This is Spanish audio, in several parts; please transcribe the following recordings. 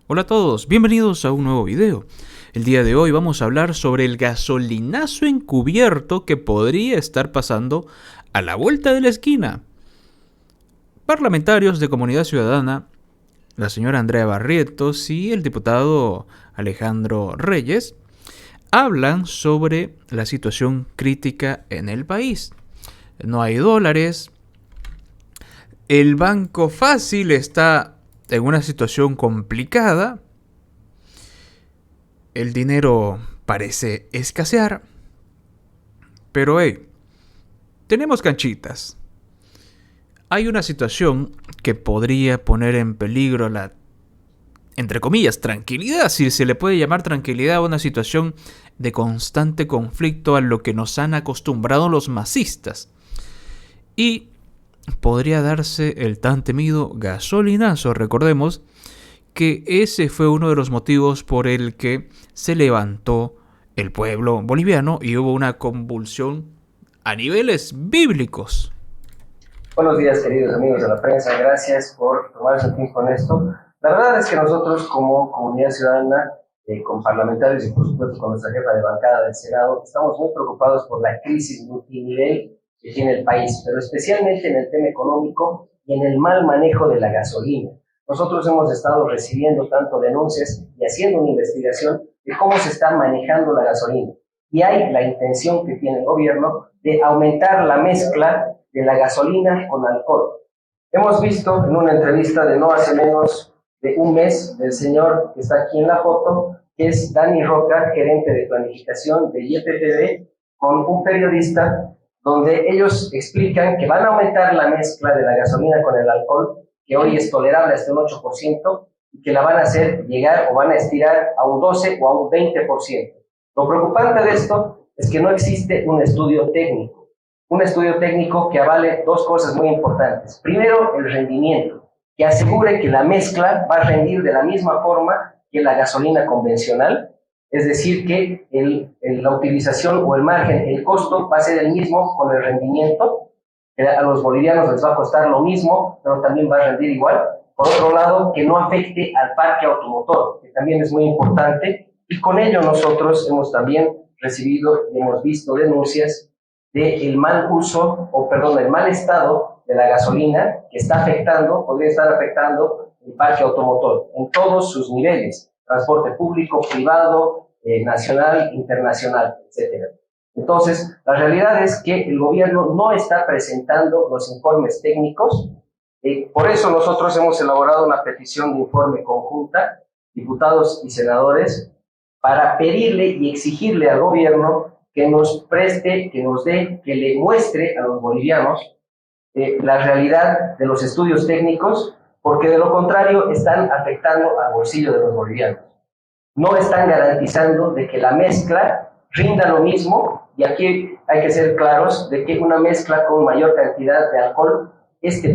Hola a todos, bienvenidos a un nuevo video. El día de hoy vamos a hablar sobre el gasolinazo encubierto que podría estar pasando a la vuelta de la esquina. Parlamentarios de Comunidad Ciudadana, la señora Andrea Barrientos y el diputado Alejandro Reyes, hablan sobre la situación crítica en el país. No hay dólares, el Banco Fácil está en una situación complicada, el dinero parece escasear, pero tenemos canchitas. Hay una situación que podría poner en peligro la, entre comillas, tranquilidad, si se le puede llamar tranquilidad a una situación de constante conflicto a lo que nos han acostumbrado los masistas. Y podría darse el tan temido gasolinazo. Recordemos que ese fue uno de los motivos por el que se levantó el pueblo boliviano y hubo una convulsión a niveles bíblicos. Buenos días, queridos amigos de la prensa, gracias por tomarse el tiempo en esto. La verdad es que nosotros como Comunidad Ciudadana, con parlamentarios y por supuesto con nuestra jefa de bancada del Senado, estamos muy preocupados por la crisis multinivel que tiene el país, pero especialmente en el tema económico y en el mal manejo de la gasolina. Nosotros hemos estado recibiendo tanto denuncias y haciendo una investigación de cómo se está manejando la gasolina. Y hay la intención que tiene el gobierno de aumentar la mezcla de la gasolina con alcohol. Hemos visto en una entrevista de no hace menos de un mes del señor que está aquí en la foto, que es Dani Roca, gerente de planificación de YPFB, con un periodista donde ellos explican que van a aumentar la mezcla de la gasolina con el alcohol, que hoy es tolerable hasta un 8%, y que la van a hacer llegar o van a estirar a un 12 o a un 20%. Lo preocupante de esto es que no existe un estudio técnico que avale dos cosas muy importantes. Primero, el rendimiento, que asegure que la mezcla va a rendir de la misma forma que la gasolina convencional, es decir, que la utilización o el margen, el costo va a ser el mismo con el rendimiento. A los bolivianos les va a costar lo mismo, pero también va a rendir igual. Por otro lado, que no afecte al parque automotor, que también es muy importante, y con ello nosotros hemos también recibido y hemos visto denuncias del mal uso, el mal estado de la gasolina que podría estar afectando el parque automotor en todos sus niveles, transporte público, privado, nacional, internacional, etc. Entonces, la realidad es que el gobierno no está presentando los informes técnicos, por eso nosotros hemos elaborado una petición de informe conjunta, diputados y senadores, para pedirle y exigirle al gobierno que nos preste, que nos dé, que le muestre a los bolivianos la realidad de los estudios técnicos, porque de lo contrario están afectando al bolsillo de los bolivianos. No están garantizando de que la mezcla rinda lo mismo, y aquí hay que ser claros de que una mezcla con mayor cantidad de alcohol,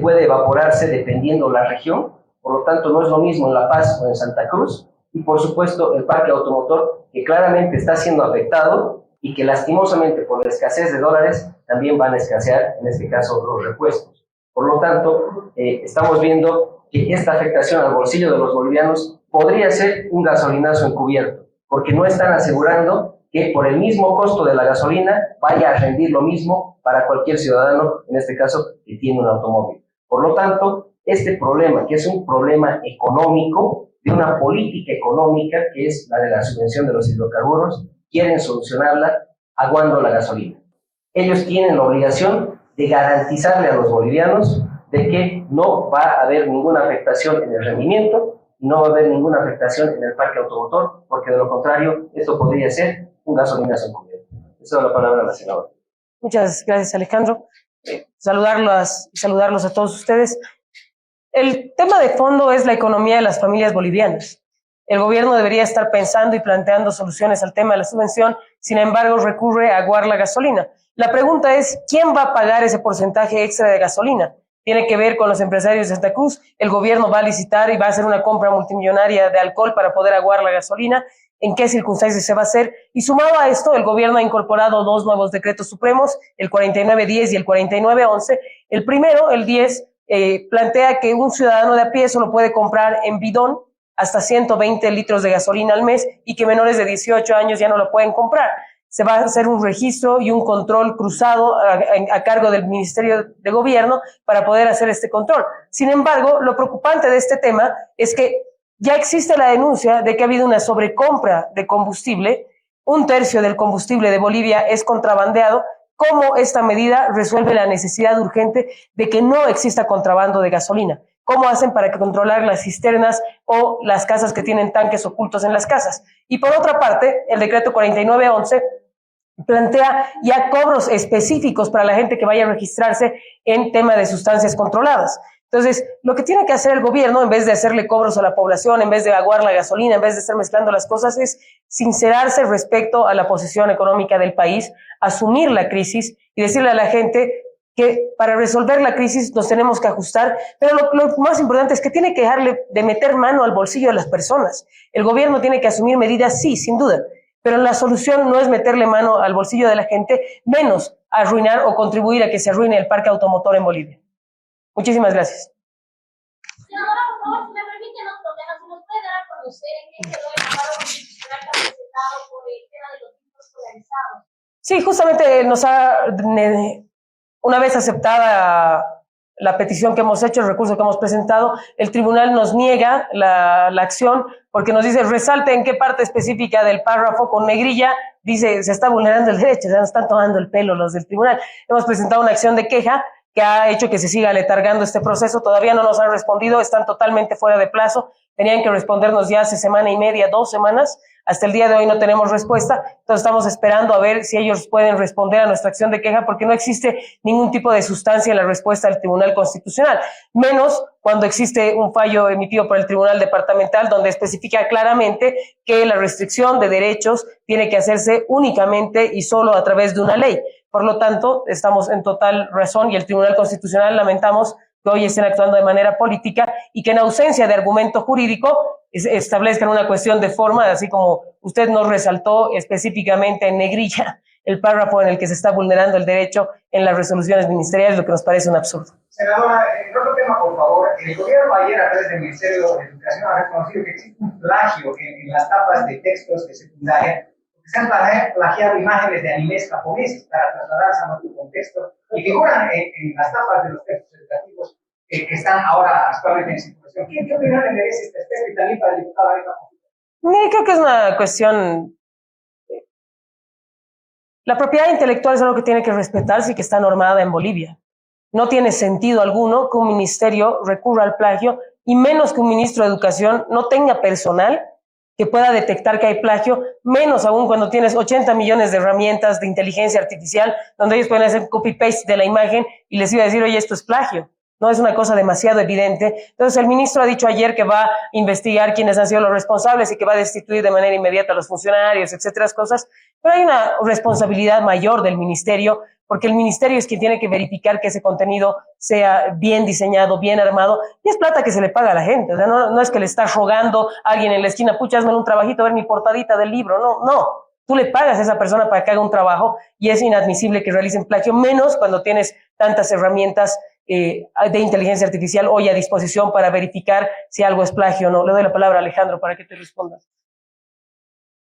puede evaporarse dependiendo la región, por lo tanto no es lo mismo en La Paz o en Santa Cruz, y por supuesto el parque automotor que claramente está siendo afectado y que lastimosamente por la escasez de dólares también van a escasear, en este caso, los repuestos. Por lo tanto, estamos viendo que esta afectación al bolsillo de los bolivianos podría ser un gasolinazo encubierto, porque no están asegurando que por el mismo costo de la gasolina vaya a rendir lo mismo para cualquier ciudadano, en este caso, que tiene un automóvil. Por lo tanto, este problema, que es un problema económico, de una política económica, que es la de la subvención de los hidrocarburos, quieren solucionarla aguando la gasolina. Ellos tienen la obligación de garantizarle a los bolivianos de que no va a haber ninguna afectación en el rendimiento y no va a haber ninguna afectación en el parque automotor, porque de lo contrario, esto podría ser un gasolinazo encubierto. Esa es la palabra de la senadora. Muchas gracias, Alejandro. Saludarlos a todos ustedes. El tema de fondo es la economía de las familias bolivianas. El gobierno debería estar pensando y planteando soluciones al tema de la subvención, sin embargo recurre a aguar la gasolina. La pregunta es, ¿quién va a pagar ese porcentaje extra de gasolina? Tiene que ver con los empresarios de Santa Cruz. El gobierno va a licitar y va a hacer una compra multimillonaria de alcohol para poder aguar la gasolina. ¿En qué circunstancias se va a hacer? Y sumado a esto, el gobierno ha incorporado dos nuevos decretos supremos, el 4910 y el 4911. El primero, el 10, plantea que un ciudadano de a pie solo puede comprar en bidón hasta 120 litros de gasolina al mes y que menores de 18 años ya no lo pueden comprar. Se va a hacer un registro y un control cruzado a cargo del Ministerio de Gobierno para poder hacer este control. Sin embargo, lo preocupante de este tema es que ya existe la denuncia de que ha habido una sobrecompra de combustible. 1/3 del combustible de Bolivia es contrabandeado. ¿Cómo esta medida resuelve la necesidad urgente de que no exista contrabando de gasolina? ¿Cómo hacen para controlar las cisternas o las casas que tienen tanques ocultos en las casas? Y por otra parte, el decreto 4911 plantea ya cobros específicos para la gente que vaya a registrarse en tema de sustancias controladas. Entonces, lo que tiene que hacer el gobierno, en vez de hacerle cobros a la población, en vez de aguar la gasolina, en vez de estar mezclando las cosas, es sincerarse respecto a la posición económica del país, asumir la crisis y decirle a la gente que para resolver la crisis nos tenemos que ajustar, pero lo más importante es que tiene que dejarle de meter mano al bolsillo de las personas. El gobierno tiene que asumir medidas, sí, sin duda, pero la solución no es meterle mano al bolsillo de la gente, menos arruinar o contribuir a que se arruine el parque automotor en Bolivia. Muchísimas gracias. Senadora, por favor, si me permite, si nos puede dar a conocer en qué quedó el amparo constitucional que ha presentado por el tema de los tipos polarizados. Sí, justamente una vez aceptada la petición que hemos hecho, el recurso que hemos presentado, el tribunal nos niega la acción porque nos dice, resalte en qué parte específica del párrafo con negrilla, dice, se está vulnerando el derecho, ya nos están tomando el pelo los del tribunal. Hemos presentado una acción de queja que ha hecho que se siga letargando este proceso. Todavía no nos han respondido, están totalmente fuera de plazo. Tenían que respondernos ya hace semana y media, 2 semanas. Hasta el día de hoy no tenemos respuesta. Entonces estamos esperando a ver si ellos pueden responder a nuestra acción de queja porque no existe ningún tipo de sustancia en la respuesta del Tribunal Constitucional. Menos cuando existe un fallo emitido por el Tribunal Departamental donde especifica claramente que la restricción de derechos tiene que hacerse únicamente y solo a través de una ley. Por lo tanto, estamos en total razón y el Tribunal Constitucional lamentamos que hoy estén actuando de manera política y que en ausencia de argumento jurídico establezcan una cuestión de forma, así como usted nos resaltó específicamente en negrilla el párrafo en el que se está vulnerando el derecho en las resoluciones ministeriales, lo que nos parece un absurdo. Senadora, en otro tema, por favor, el gobierno ayer a través del Ministerio de Educación ha reconocido que existe un plagio en las tapas de textos de secundaria. Se han plagiado imágenes de animes japoneses para trasladarse a nuestro contexto y figuran en las tapas de los textos educativos que están ahora actualmente en circulación. ¿Qué opinión le merece este aspecto y también para el diputado Alejo? Mire, creo que es una cuestión. La propiedad intelectual es algo que tiene que respetarse y que está normada en Bolivia. No tiene sentido alguno que un ministerio recurra al plagio y menos que un ministro de Educación no tenga personal que pueda detectar que hay plagio, menos aún cuando tienes 80 millones de herramientas de inteligencia artificial donde ellos pueden hacer copy-paste de la imagen y les iba a decir, oye, esto es plagio. No es una cosa demasiado evidente. Entonces, el ministro ha dicho ayer que va a investigar quiénes han sido los responsables y que va a destituir de manera inmediata a los funcionarios, etcétera, cosas. Pero hay una responsabilidad mayor del ministerio, porque el ministerio es quien tiene que verificar que ese contenido sea bien diseñado, bien armado, y es plata que se le paga a la gente. O sea, no es que le estás rogando a alguien en la esquina, pucha, hazme un trabajito, a ver mi portadita del libro. No. Tú le pagas a esa persona para que haga un trabajo y es inadmisible que realicen plagio, menos cuando tienes tantas herramientas de inteligencia artificial hoy a disposición para verificar si algo es plagio o no. Le doy la palabra a Alejandro para que te respondas.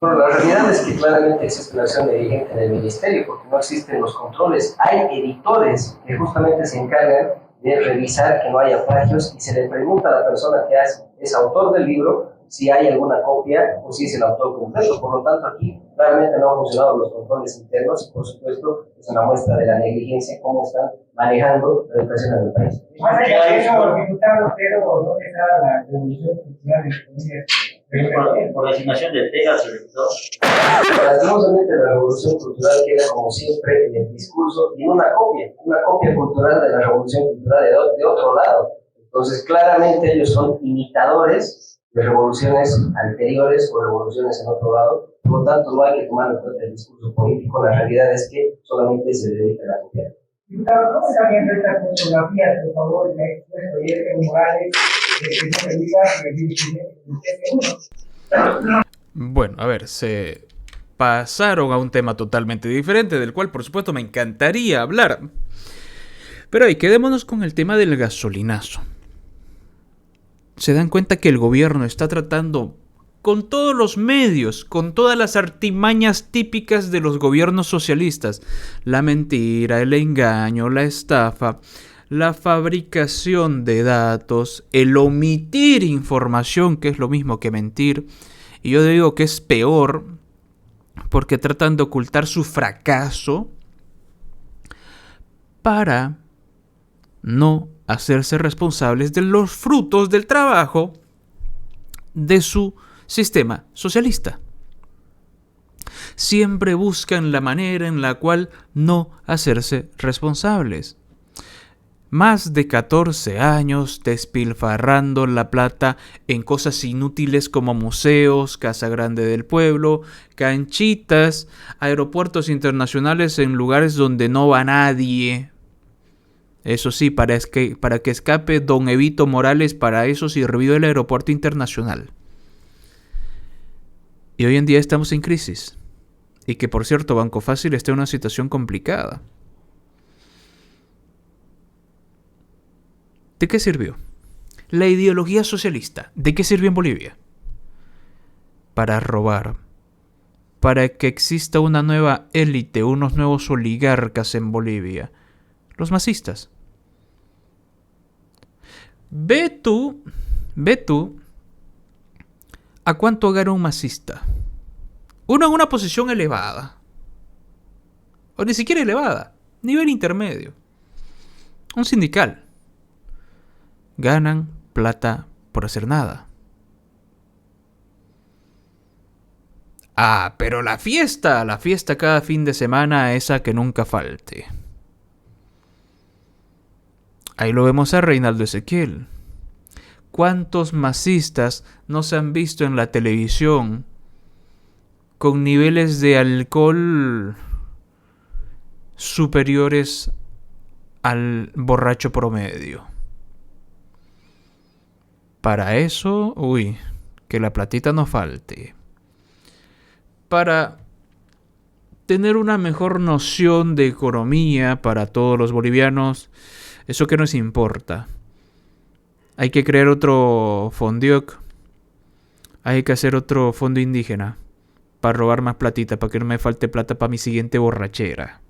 Bueno, la realidad es que claramente existe una acción dirigente en el ministerio porque no existen los controles. Hay editores que justamente se encargan de revisar que no haya plagios y se le pregunta a la persona que es autor del libro si hay alguna copia o si es el autor completo. Por lo tanto, aquí claramente no han funcionado los controles internos y, por supuesto, es una muestra de la negligencia cómo están manejando la educación en el país. Más allá de eso, diputado, pero ¿dónde está la revolución cultural de comunidades? Por designación del TEGA se revisó. Lastimosamente, la revolución cultural queda, como siempre, en el discurso y una copia cultural de la revolución cultural de otro lado. Entonces, claramente ellos son imitadores de revoluciones anteriores o revoluciones en otro lado. Por lo tanto, no hay que tomar en cuenta el discurso político. La realidad es que solamente se dedican a copiar. Diputado, ¿cómo está viendo esta fotografía, por favor, de expuesto y Evo Morales, que no se diga que Bueno, a ver, se pasaron a un tema totalmente diferente, del cual por supuesto me encantaría hablar. Pero ahí, quedémonos con el tema del gasolinazo. se dan cuenta que el gobierno está tratando con todos los medios, con todas las artimañas típicas de los gobiernos socialistas, la mentira, el engaño, la estafa, la fabricación de datos, el omitir información, que es lo mismo que mentir, y yo digo que es peor, porque tratan de ocultar su fracaso para no hacerse responsables de los frutos del trabajo de su sistema socialista. Siempre buscan la manera en la cual no hacerse responsables. Más de 14 años despilfarrando la plata en cosas inútiles como museos, Casa Grande del Pueblo, canchitas, aeropuertos internacionales en lugares donde no va nadie. Eso sí, para que escape don Evito Morales, para eso sirvió el aeropuerto internacional. Y hoy en día estamos en crisis. Y que, por cierto, Banco Fácil está en una situación complicada. ¿De qué sirvió? La ideología socialista, ¿de qué sirvió en Bolivia? Para robar. Para que exista una nueva élite, unos nuevos oligarcas en Bolivia. Los masistas. Ve tú a cuánto gana un masista. Uno en una posición elevada. O ni siquiera elevada. Nivel intermedio. Un sindical. Ganan plata por hacer nada. Ah, pero la fiesta cada fin de semana, esa que nunca falte. Ahí lo vemos a Reinaldo Ezequiel. ¿Cuántos masistas no se han visto en la televisión con niveles de alcohol superiores al borracho promedio? Para eso, que la platita no falte. Para tener una mejor noción de economía para todos los bolivianos, eso que nos importa. Hay que crear otro Fondioc. Hay que hacer otro fondo indígena para robar más platita, para que no me falte plata para mi siguiente borrachera.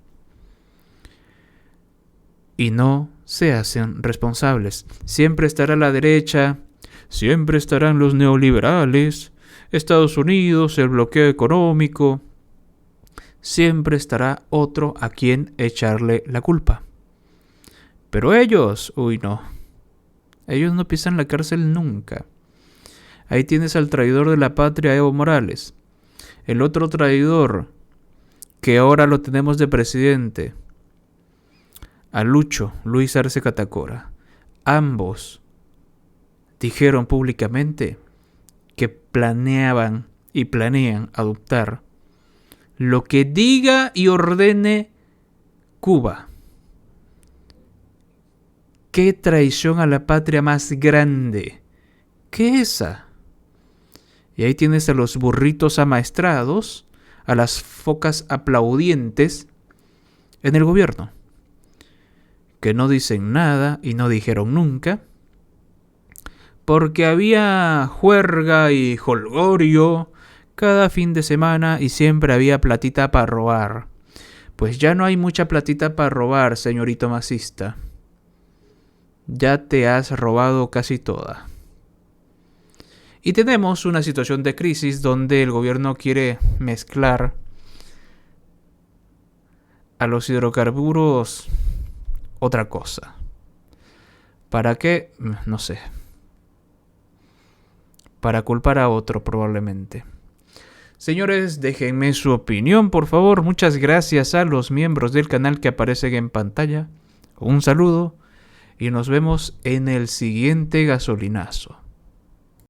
Y no se hacen responsables. Siempre estará la derecha, siempre estarán los neoliberales, Estados Unidos, el bloqueo económico. Siempre estará otro a quien echarle la culpa. Pero ellos, no. Ellos no pisan la cárcel nunca. Ahí tienes al traidor de la patria, Evo Morales. El otro traidor, que ahora lo tenemos de presidente, a Luis Arce Catacora. Ambos dijeron públicamente que planean adoptar lo que diga y ordene Cuba. ¿Qué traición a la patria más grande que esa? Y ahí tienes a los burritos amaestrados, a las focas aplaudientes en el gobierno, que no dicen nada y no dijeron nunca, porque había juerga y jolgorio cada fin de semana y siempre había platita para robar. Pues ya no hay mucha platita para robar, señorito masista. Ya te has robado casi toda. Y tenemos una situación de crisis donde el gobierno quiere mezclar a los hidrocarburos otra cosa. ¿Para qué? No sé. Para culpar a otro probablemente. Señores, déjenme su opinión, por favor. Muchas gracias a los miembros del canal que aparecen en pantalla. Un saludo y nos vemos en el siguiente gasolinazo.